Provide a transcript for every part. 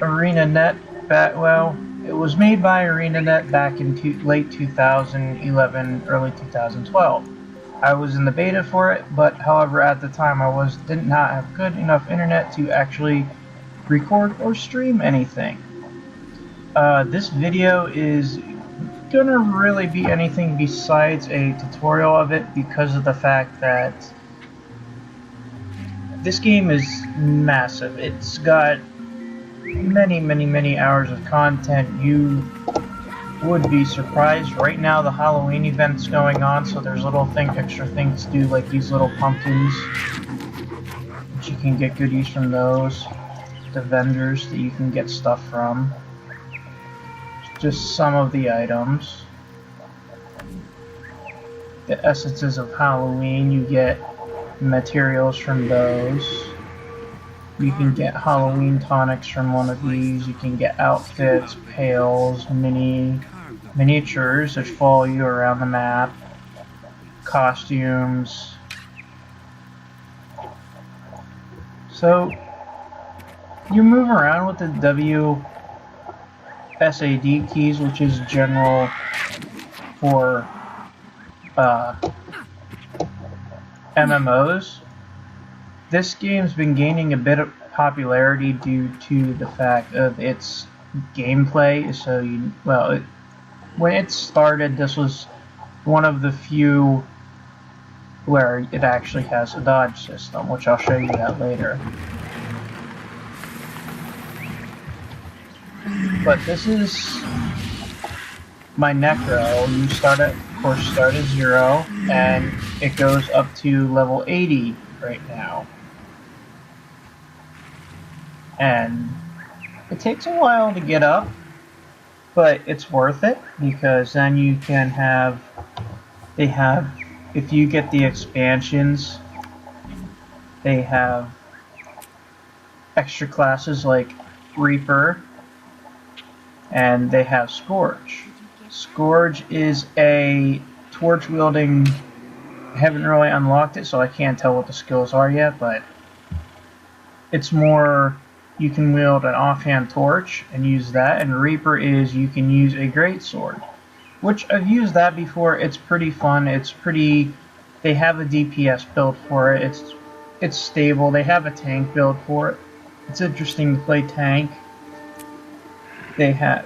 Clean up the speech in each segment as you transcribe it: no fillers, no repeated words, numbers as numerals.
ArenaNet well, it was made by ArenaNet back in late 2011, early 2012. I was in the beta for it, but however at the time I did not have good enough internet to actually record or stream anything. This video is gonna really be anything besides a tutorial of it because of the fact that this game is massive. It's got many hours of content. You would be surprised. Right now the Halloween event's going on, so there's extra things to do, like these little pumpkins, which you can get goodies from those. The vendors that you can get stuff from. Just some of the items. The essences of Halloween, you get materials from those. You can get Halloween tonics from one of these. You can get outfits, pails, miniatures which follow you around the map, costumes. So you move around with the WSAD keys, which is general for MMOs. This game's been gaining a bit of popularity due to the fact of its gameplay. So when it started, this was one of the few where it actually has a dodge system, which I'll show you that later. But this is my Necro. You start at 0, and it goes up to level 80 right now. And it takes a while to get up, but it's worth it, because then you can if you get the expansions, they have extra classes like Reaper, and they have Scourge. Scourge is a torch wielding. I haven't really unlocked it, so I can't tell what the skills are yet, but it's more you can wield an offhand torch and use that, and Reaper is you can use a greatsword, which I've used that before. It's pretty fun. They have a DPS build for it. It's stable. They have a tank build for it. It's interesting to play tank. They have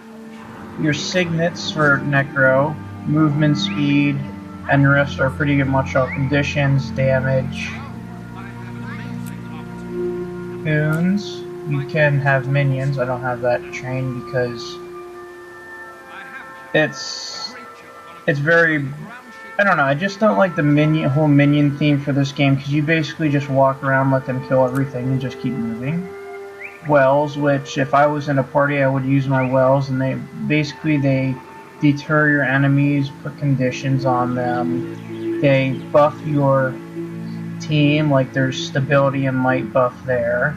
your signets for Necro, movement speed, and the rest are pretty much all conditions, damage. Goons, you can have minions. I don't have that trained because it's very, I don't know, I just don't like the whole minion theme for this game, because you basically just walk around, let them kill everything, and just keep moving. Wells, which if I was in a party I would use my wells, and they deter your enemies, put conditions on them. They buff your team, like there's stability and might buff there.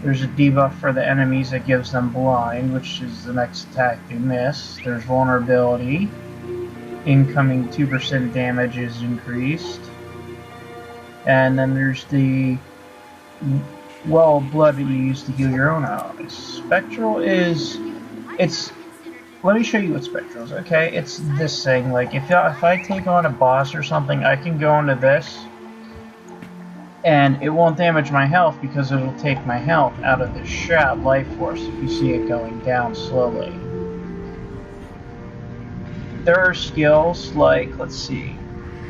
There's a debuff for the enemies that gives them blind, which is the next attack they miss. There's vulnerability. Incoming 2% damage is increased. And then there's the well of blood that you use to heal your own allies. Spectral is... let me show you what Spectral is, okay? It's this thing, like if I take on a boss or something, I can go into this, and it won't damage my health because it'll take my health out of the Shroud Life Force if you see it going down slowly. There are skills like, let's see,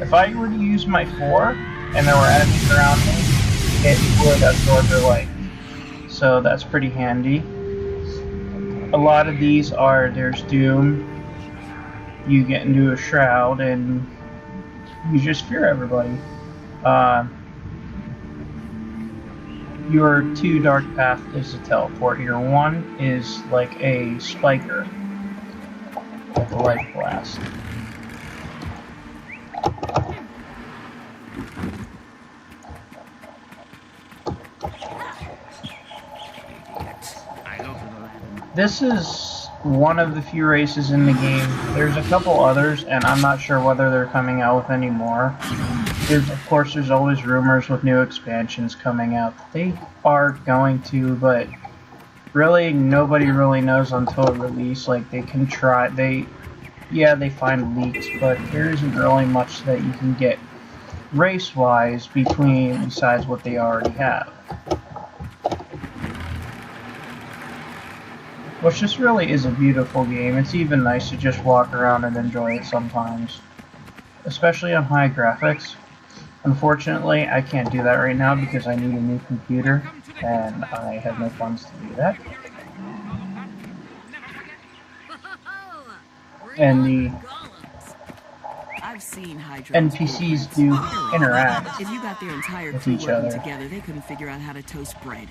if I were to use my 4 and there were enemies around me, it would absorb their life. So that's pretty handy. A lot of these there's Doom. You get into a Shroud and you just fear everybody. Your 2 Dark Path is a teleport. Your 1 is like a spiker, like a life blast. This is one of the few races in the game. There's a couple others, and I'm not sure whether they're coming out with any more. Of course, there's always rumors with new expansions coming out. They are going to, but really nobody really knows until release. Like, they can try, they find leaks, but there isn't really much that you can get race-wise besides what they already have. Which just really is a beautiful game. It's even nice to just walk around and enjoy it sometimes. Especially on high graphics. Unfortunately, I can't do that right now because I need a new computer, and I have no funds to do that. And the NPCs do interact if you got their entire with crew each other. Together, they couldn't figure out how to toast bread.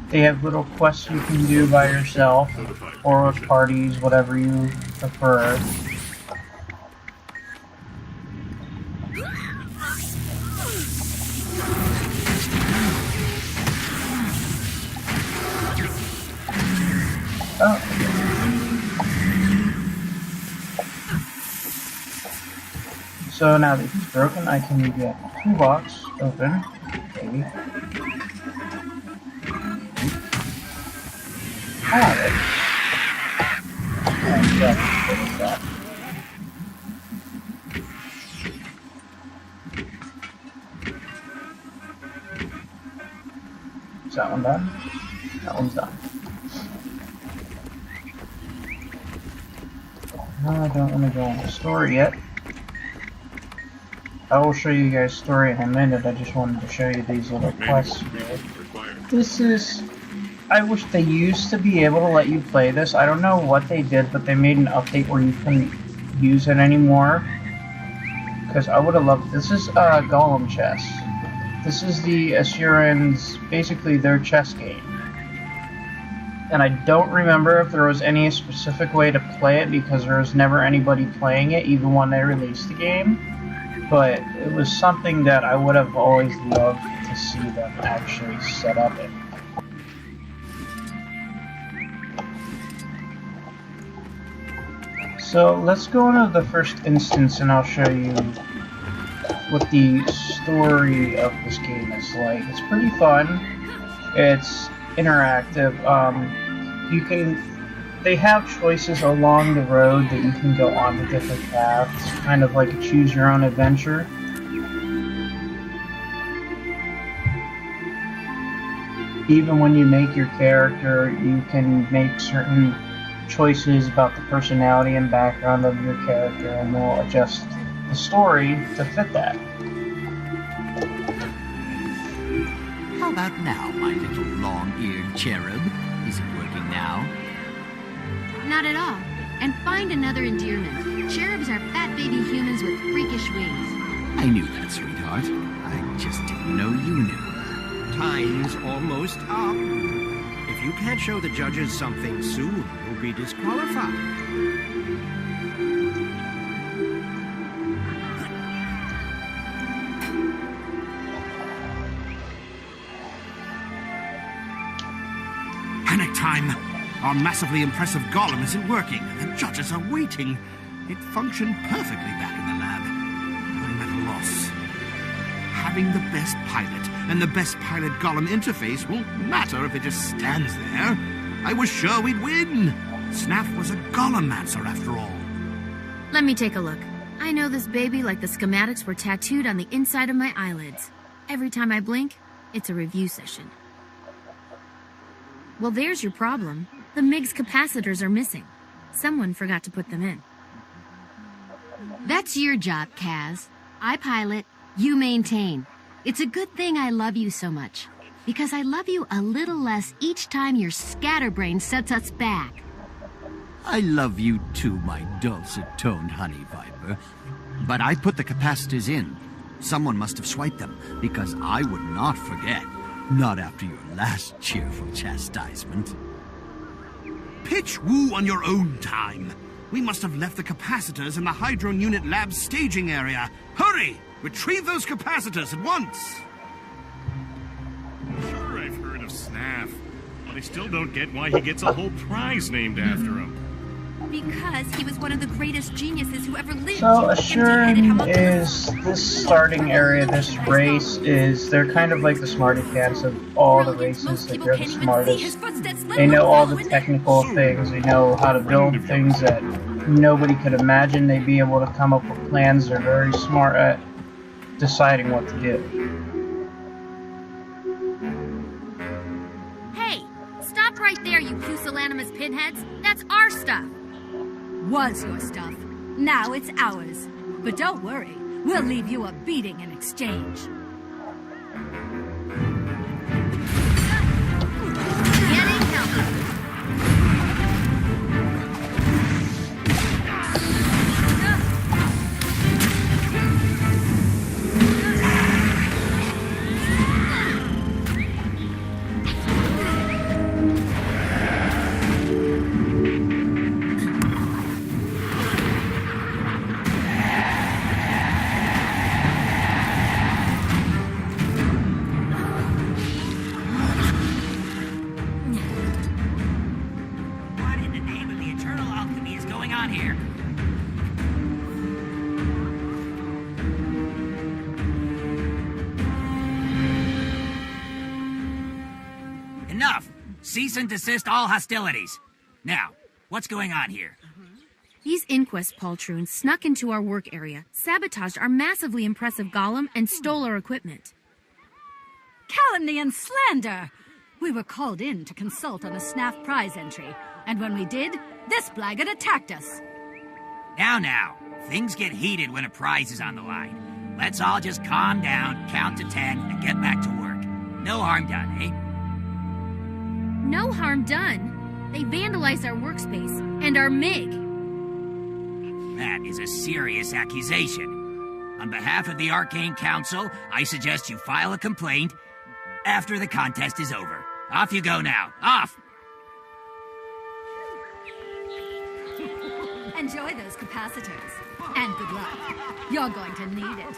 They have little quests you can do by yourself, or with parties, whatever you prefer. Oh. So now that he's broken, I can get the toolbox open. Maybe. It. And that. Is that one done? That one's done. No, I don't want to go on the story yet. I will show you guys story in a minute. I just wanted to show you these little quests here. This is... I wish they used to be able to let you play this. I don't know what they did, but they made an update where you couldn't use it anymore. Because I would have loved... This is Golem Chess. This is the Asurans, basically their chess game. And I don't remember if there was any specific way to play it because there was never anybody playing it, even when they released the game. But it was something that I would have always loved to see them actually set up it. So let's go into the first instance and I'll show you what the story of this game is like. It's pretty fun. It's interactive. They have choices along the road that you can go on the different paths, kind of like a choose your own adventure. Even when you make your character, you can make certain choices about the personality and background of your character, and they'll adjust the story to fit that. How about now, my little long-eared cherub? Is it working now? Not at all. And find another endearment. Cherubs are fat baby humans with freakish wings. I knew that, sweetheart. I just didn't know you knew. Time's almost up. If you can't show the judges something soon, you'll be disqualified. Panic time! Our massively impressive golem isn't working. The judges are waiting. It functioned perfectly back in the lab. I'm at a loss. Having the best pilot and the best pilot golem interface won't matter if it just stands there. I was sure we'd win. Snaff was a golemancer after all. Let me take a look. I know this baby like the schematics were tattooed on the inside of my eyelids. Every time I blink, it's a review session. Well, there's your problem. The MIG's capacitors are missing. Someone forgot to put them in. That's your job, Kaz. I pilot, you maintain. It's a good thing I love you so much, because I love you a little less each time your scatterbrain sets us back. I love you too, my dulcet-toned honey viper. But I put the capacitors in. Someone must have swiped them, because I would not forget. Not after your last cheerful chastisement. Pitch woo on your own time. We must have left the capacitors in the Hydron Unit Lab's staging area. Hurry! Retrieve those capacitors at once! Sure, I've heard of Snaff. But I still don't get why he gets a whole prize named after him. Because he was one of the greatest geniuses who ever lived. So Empty-headed Assurin homunculus. is this starting area, this race is, they're kind of like the smarty cats of all the Brilliant. races, Most like people they're the can't even see his smartest. footsteps, let They know alone all the follow in them. technical things, they know how to build things that nobody could imagine, they'd be able to come up with plans, they're very smart at deciding what to do. Hey, stop right there, you pusillanimous pinheads. That's our stuff. Was your stuff. Now it's ours. But don't worry, we'll leave you a beating in exchange. Getting healthy. What in the name of the eternal alchemy is going on here? Enough! Cease and desist all hostilities. Now, what's going on here? These Inquest poltroons snuck into our work area, sabotaged our massively impressive golem, and stole our equipment. Calumny and slander! We were called in to consult on a SNAF prize entry, and when we did, this blackguard attacked us. Now, things get heated when a prize is on the line. Let's all just calm down, count to 10, and get back to work. No harm done, eh? No harm done. They vandalized our workspace and our MiG. That is a serious accusation. On behalf of the Arcane Council, I suggest you file a complaint after the contest is over. Off you go now. Off! Enjoy those capacitors. And good luck. You're going to need it.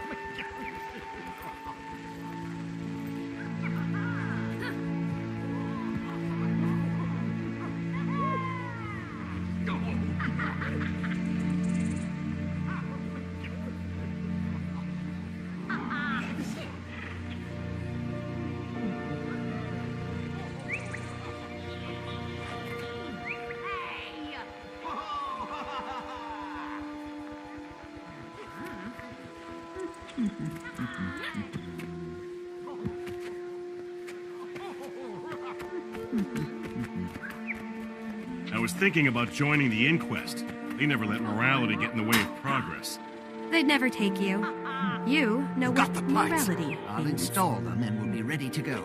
I was thinking about joining the Inquest. They never let morality get in the way of progress. They'd never take you. You know Got what the parts. morality I'll means. install them and we'll be ready to go.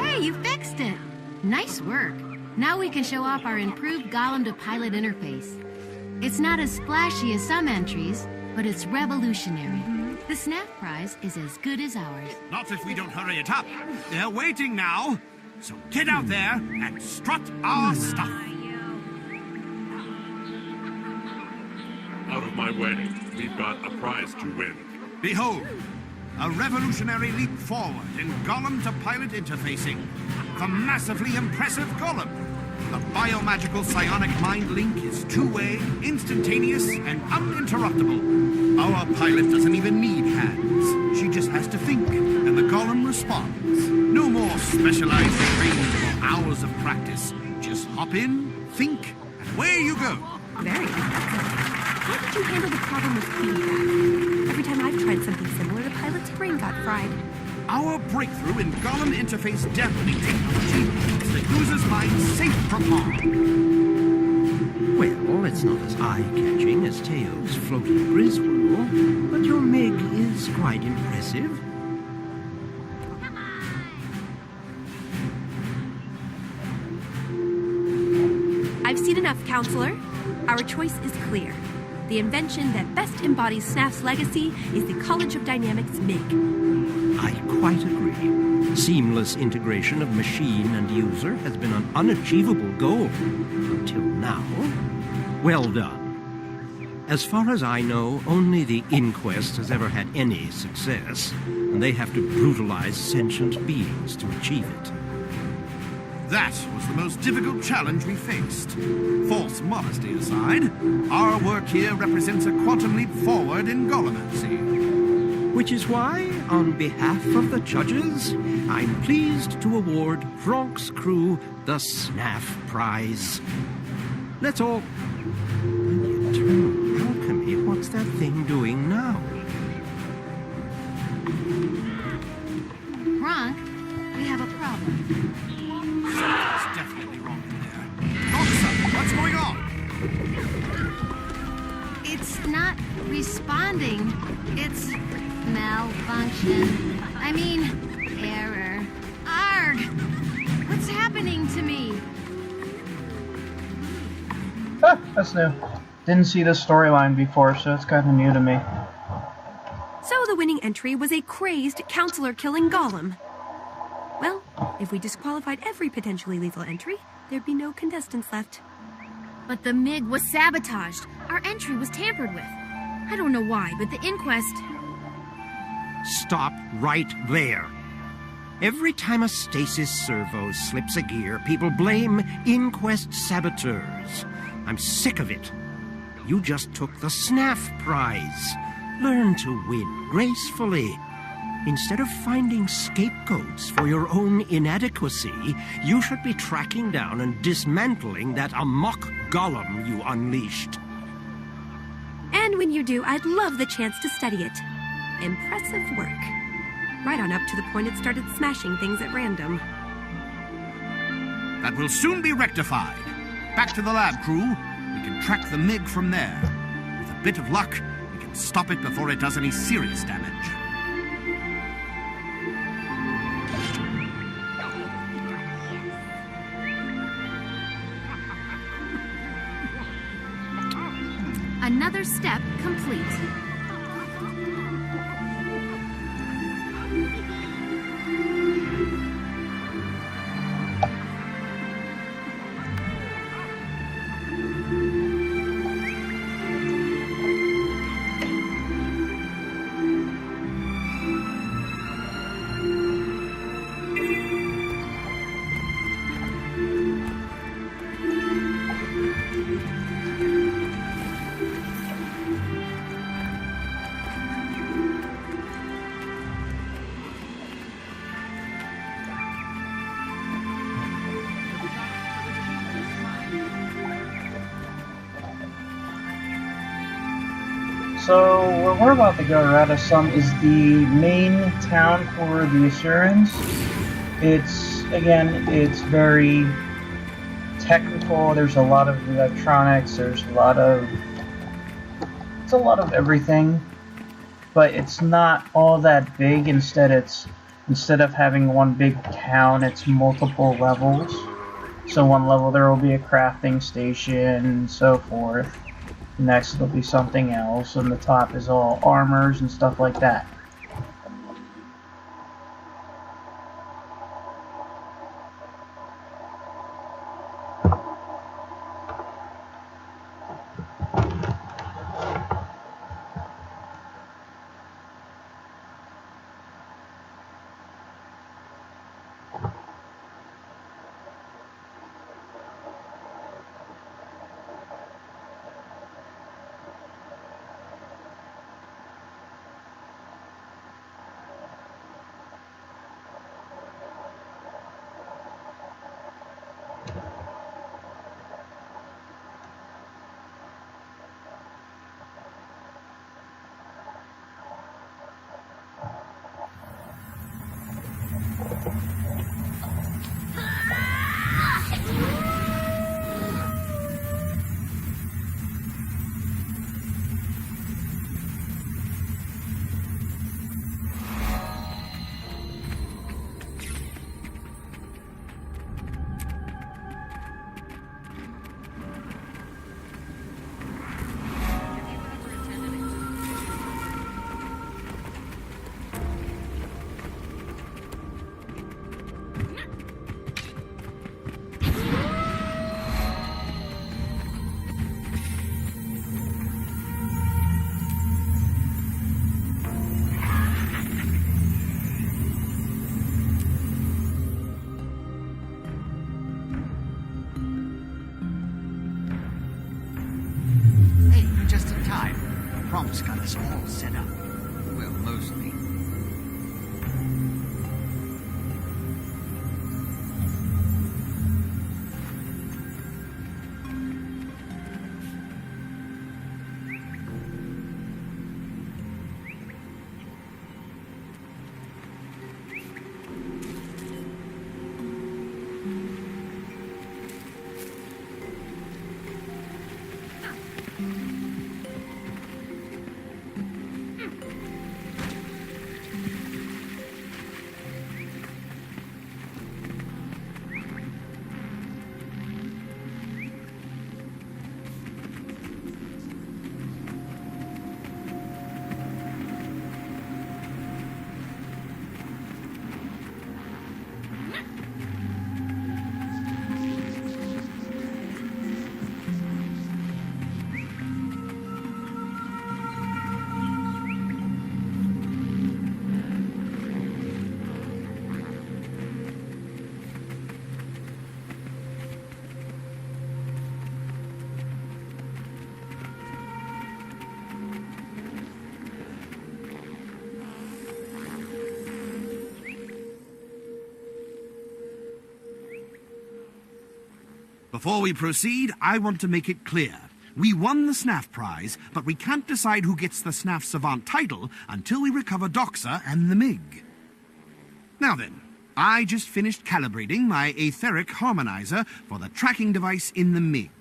Hey, you fixed it. Nice work. Now we can show off our improved Golem to Pilot interface. It's not as splashy as some entries, but it's revolutionary. The SNAF prize is as good as ours. Not if we don't hurry it up. They're waiting now. So get out there and strut our stuff. Out of my way. We've got a prize to win. Behold, a revolutionary leap forward in Golem to Pilot interfacing. The massively impressive Golem. The biomagical psionic mind link is two-way, instantaneous, and uninterruptible. Our pilot doesn't even need hands. She just has to think, and the Golem responds. No more specialized training or hours of practice. Just hop in, think, and away you go. Very impressive. How did you handle the problem with feedback? Every time I've tried something similar, the pilot's brain got fried. Our breakthrough in Golem interface dampening technology is the user's mind safe from harm. Well, it's not as eye-catching as Teo's floating Griswold, but your MiG is quite impressive. I've seen enough, Counselor. Our choice is clear. The invention that best embodies SNAF's legacy is the College of Dynamics MiG. I quite agree. Seamless integration of machine and user has been an unachievable goal until now. Well done. As far as I know, only the Inquest has ever had any success, and they have to brutalize sentient beings to achieve it. That was the most difficult challenge we faced. False modesty aside, our work here represents a quantum leap forward in Golemancy. Which is why, on behalf of the judges, I'm pleased to award Franck's crew the SNAF Prize. Let's all... The eternal alchemy, what's that thing doing now? Bronk, we have a problem. Something's definitely wrong in there. Officer, what's going on? It's not responding. It's malfunction. I mean, error. Arg! What's happening to me? Ah, that's new. Didn't see this storyline before, so it's kind of new to me. So the winning entry was a crazed counselor killing Golem. Well, if we disqualified every potentially lethal entry, there'd be no contestants left. But the MiG was sabotaged. Our entry was tampered with. I don't know why, but the inquest... Stop right there. Every time a stasis servo slips a gear, people blame Inquest saboteurs. I'm sick of it. You just took the SNAF Prize. Learn to win gracefully. Instead of finding scapegoats for your own inadequacy, you should be tracking down and dismantling that amok golem you unleashed. And when you do, I'd love the chance to study it. Impressive work. Right on up to the point it started smashing things at random. That will soon be rectified. Back to the lab, crew. We can track the MiG from there. With a bit of luck, we can stop it before it does any serious damage. Another step complete. So, where we're about to go, Radisson, is the main town for the Assurans. It's very technical. There's a lot of electronics. It's a lot of everything. But it's not all that big. Instead of having one big town, it's multiple levels. So one level there will be a crafting station and so forth. Next there'll be something else, and the top is all armors and stuff like that. prompts got us all set up. Well, mostly. Before we proceed, I want to make it clear. We won the SNAF prize, but we can't decide who gets the SNAF Savant title until we recover Doxa and the MiG. Now then, I just finished calibrating my etheric harmonizer for the tracking device in the MiG.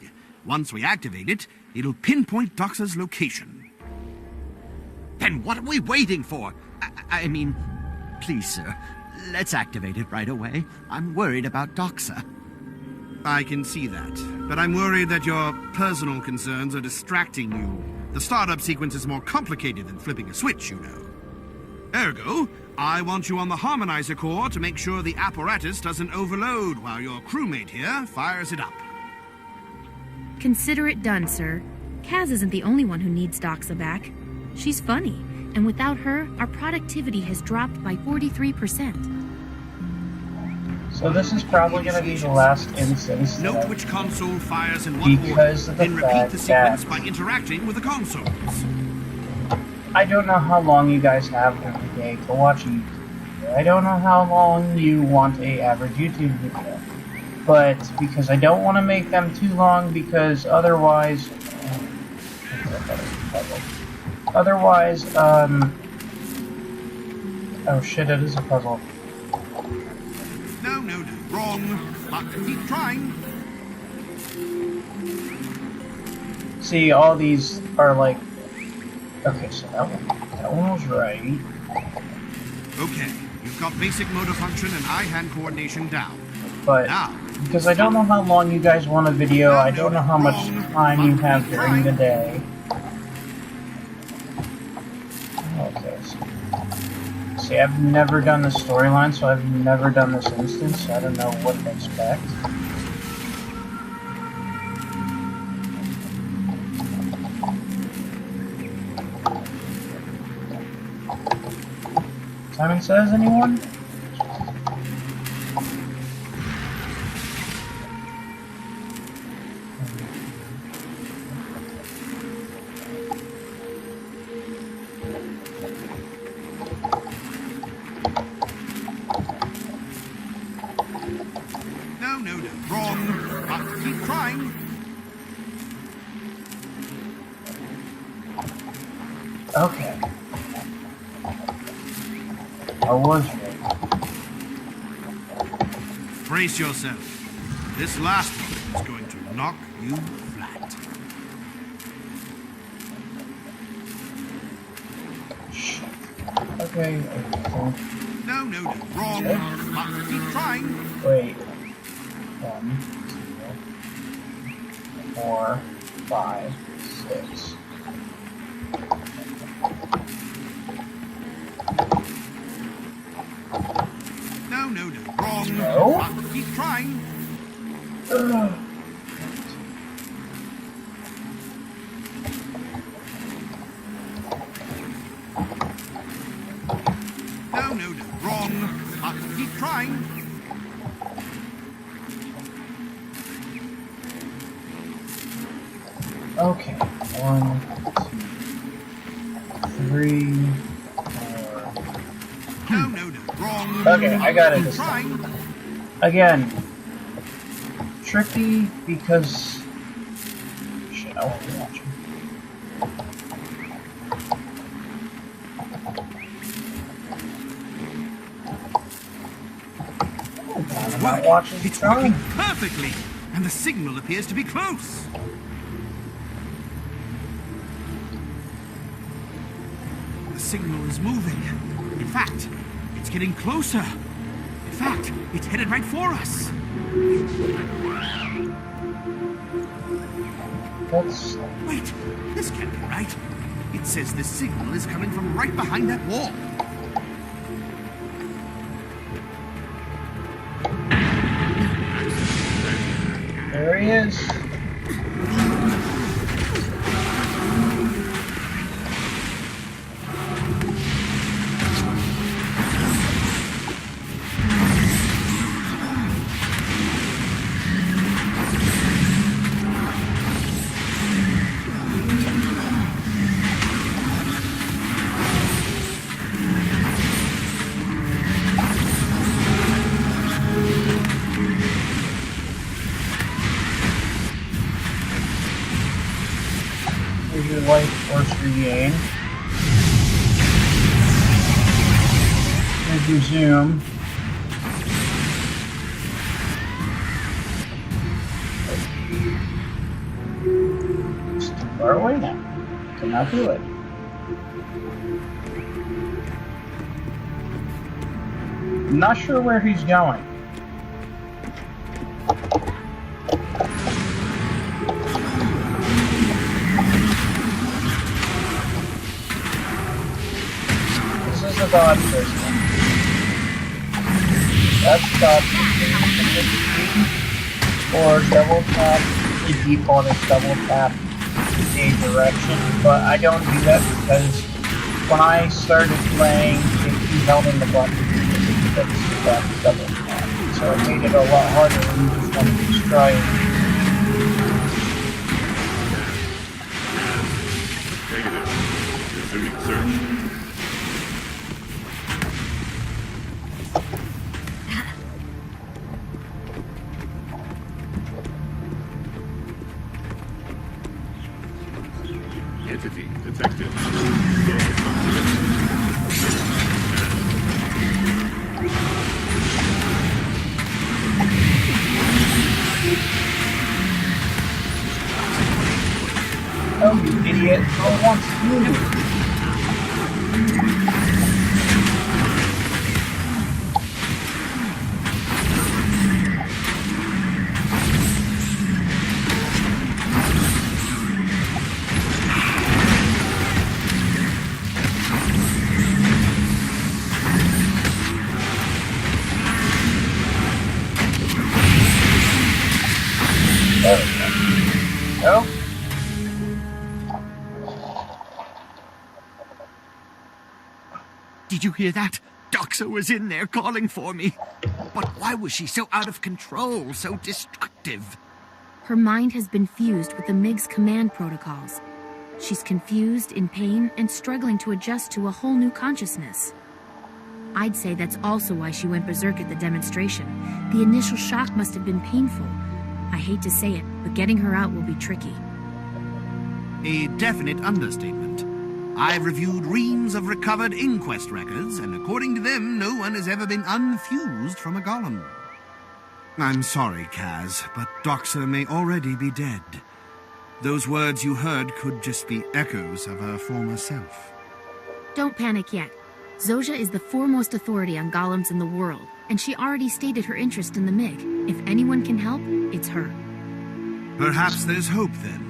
Once we activate it, it'll pinpoint Doxa's location. Then what are we waiting for? I mean, please, sir, let's activate it right away. I'm worried about Doxa. I can see that, but I'm worried that your personal concerns are distracting you. The startup sequence is more complicated than flipping a switch, you know. Ergo, I want you on the harmonizer core to make sure the apparatus doesn't overload while your crewmate here fires it up. Consider it done, sir. Kaz isn't the only one who needs Doxa back. She's funny, and without her, our productivity has dropped by 43%. So this is probably going to be the last instance. Note which console fires in what because order, of the then repeat fact the sequence that by interacting with the consoles. I don't know how long you guys have every day to watch a YouTube video. I don't know how long you want an average YouTube video. But because I don't want to make them too long, because otherwise... oh shit, it is a puzzle. No, wrong. But keep trying. See, all these are like... Okay, so that one was right. Okay, you've got basic motor function and eye-hand coordination down. But, now, because I don't know how long you guys want a video, I don't know how much time you have during the day. Okay, see, I've never done this storyline, so I've never done this instance, so I don't know what to expect. Simon Says, anyone? No, wrong. But keep trying. Okay. I was right. Brace yourself. This last one is going to knock you flat. Shit. Okay. No, wrong. But keep trying. Wait. 1, 2, 4, 5, 6. No, wrong. No? But keep trying. No, wrong. But keep trying. Okay. 1, 3, 4. No, wrong. Okay, I got it this time. Again, tricky because... Shit, I won't be watching. I'm not watching. It's working perfectly, and the signal appears to be close. The signal is moving. In fact, it's getting closer. In fact, it's headed right for us. Wait, this can't be right. It says the signal is coming from right behind that wall. There he is. Your life force regain. Here's your zoom. It's too far away now. Cannot do it. I'm not sure where he's going. Dodge system. That's dodge or double tap. The default is double tap a direction, but I don't do that because when I started playing, if you held in the button, that's double tap. So it made it a lot harder when you just wanted to try it. Negative. Resuming search. Entity detected. Oh, you idiot. Oh, wants you. No? Did you hear that? Doxa was in there calling for me. But why was she so out of control, so destructive? Her mind has been fused with the MiG's command protocols. She's confused, in pain, and struggling to adjust to a whole new consciousness. I'd say that's also why she went berserk at the demonstration. The initial shock must have been painful. I hate to say it, but getting her out will be tricky. A definite understatement. I've reviewed reams of recovered inquest records, and according to them, no one has ever been unfused from a golem. I'm sorry, Kaz, but Doxa may already be dead. Those words you heard could just be echoes of her former self. Don't panic yet. Zojja is the foremost authority on golems in the world, and she already stated her interest in the MiG. If anyone can help, it's her. Perhaps there's hope, then.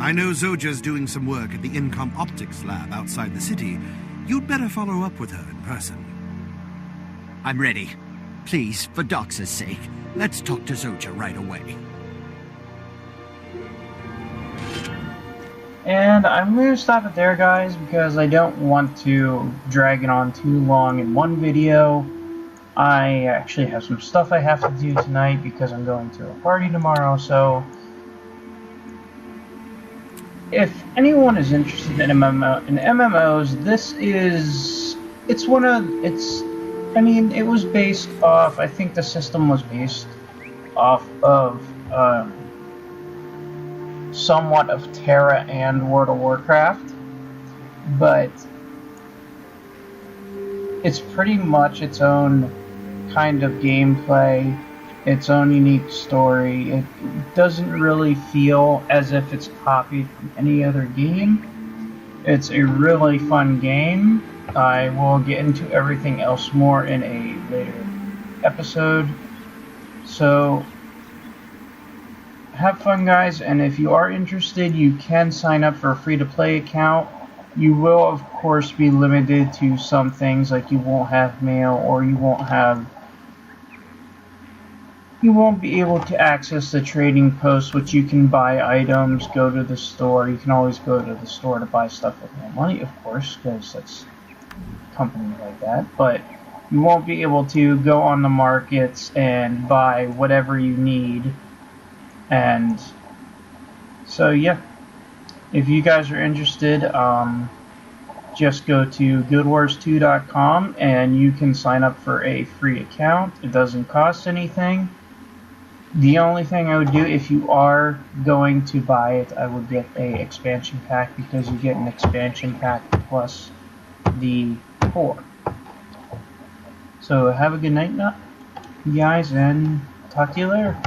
I know Zojja's doing some work at the Incom Optics lab outside the city. You'd better follow up with her in person. I'm ready. Please, for Doxa's sake, let's talk to Zojja right away. And I'm going to stop it there, guys, because I don't want to drag it on too long in one video. I actually have some stuff I have to do tonight because I'm going to a party tomorrow, so if anyone is interested in MMOs, I mean, it was based off, I think the system was based off of somewhat of Terra and World of Warcraft, but it's pretty much its own kind of gameplay, its own unique story. It doesn't really feel as if it's copied from any other game. It's a really fun game. I will get into everything else more in a later episode. So, have fun, guys, and if you are interested, you can sign up for a free-to-play account. You will, of course, be limited to some things, like you won't have mail, or you won't be able to access the trading post, which you can buy items, go to the store. You can always go to the store to buy stuff with more money, of course, because that's a company like that. But you won't be able to go on the markets and buy whatever you need. And so, yeah. If you guys are interested, just go to guildwars2.com and you can sign up for a free account. It doesn't cost anything. The only thing I would do, if you are going to buy it, I would get a expansion pack, because you get an expansion pack plus the core. So have a good night, you guys, and talk to you later.